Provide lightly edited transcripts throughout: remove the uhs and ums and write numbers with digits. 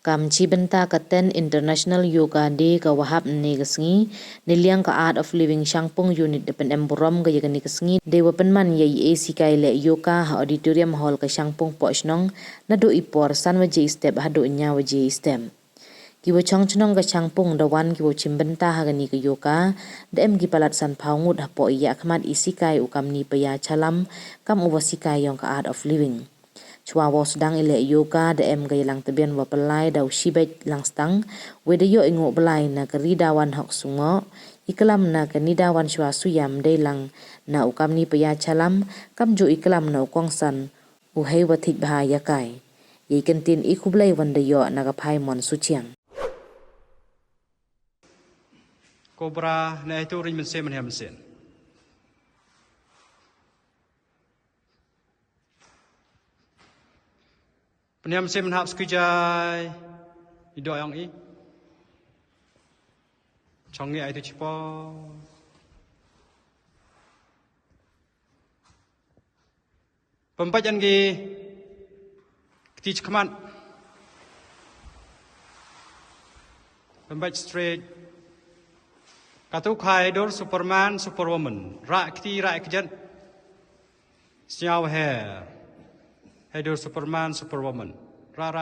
Kamchi benta katen International Yoga Day ka wahap ni kesngi niliang ka Art of Living Shangpung unit depan emburom ga yagani kesngi dewa penman yai AC kai le yoga ha auditorium hall ka Shangpung Pochnong nado ipor san waje step hado nya waje stem kiwo chongchnong ga Shangpung dawan kiwo chimbenta ha gani ka yoga dem gi palat san paungut ha po iya khmat isikai ukam ni paya chalam kam uwasikai yong ka Art of Living Chua was sedang ile yoga de em gay lang tabian wa pelai daw shibet lang stang wede yo ingo belai na keridawan hok sungo ikelam na kenidawan shwa suyam de lang na ukam ni paya chalam kam jo ikelam na ukongsan uhei wathik bahaya kai ye kentin ikublai wande yo na kapai mon suchiang Cobra na itu ring mense menhamsen Peniam saya menhap sekejai hidup yang ini. Canggih itu cepat. Pembacan ke keti cekaman. Pembac straight. Katu kai dor Superman, Superwoman. Rak keti rak kejan. Senyawa hair. Hadir Superman, Superwoman. Ra.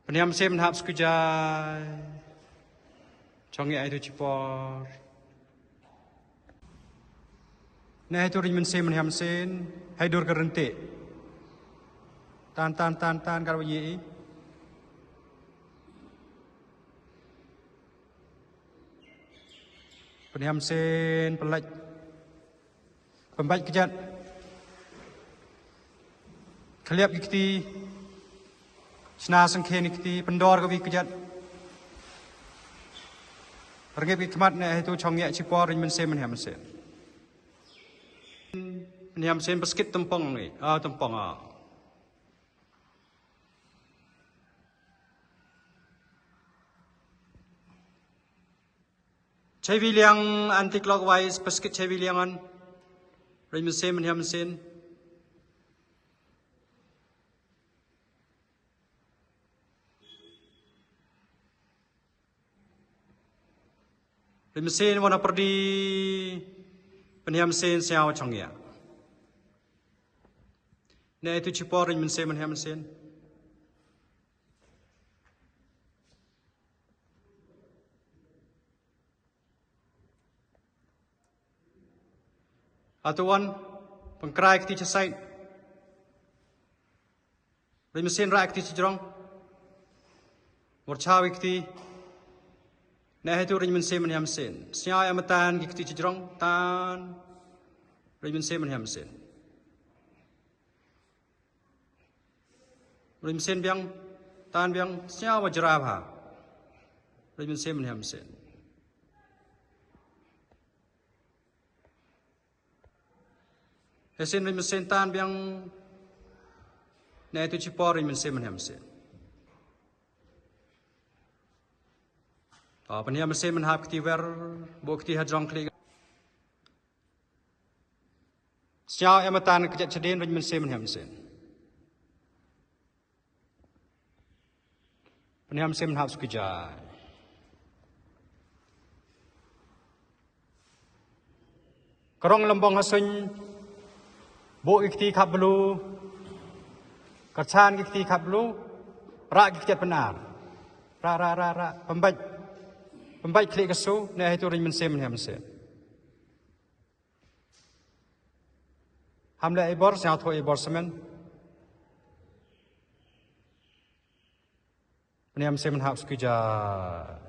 Peniam saya menhap sekejai. Canggih itu cipor. Nah itu ring mense menham sen. Hadir kerentik. Tan kalau ye. Peniam sen pelaj pembaik kejat keliap kiti sena sengkhen kiti pendor ke kejat pergi kemat ne itu chongya cipor ring mense peniam sen peskit tempong ni tempong Cai William anti-clockwise peskit Cai Williaman Remusen menhamsen Remusen wana perdi penhamsen siaw chongya Na itu cipor Remusen menhamsen Atuan pengkerai keti cesai. Remesin rak keti cijrong. Warcawi keti. Nah itu remesin menhamsen. Siapa yang matan keti cijrong tan. Remesin menhamsen. Remesin biang tan biang siapa jerabha. Remesin menhamsen. Hesin remesin tan biang na itu cipor remesin menhamsen. Peniam mesin menhap keti wer bukti hadrong klik. Siapa yang matan kejat cedin remesin menhamsen. Peniam mesin menhap sekejai. Kerong lembong hasun Bo ikti kap belu, kerchan ikti kap belu, rak ikti benar, ra, pembaik klik kesu, nah itu ring mense. Hamle ibor, siapa tu ibor semen, ini mense menhap sekejap.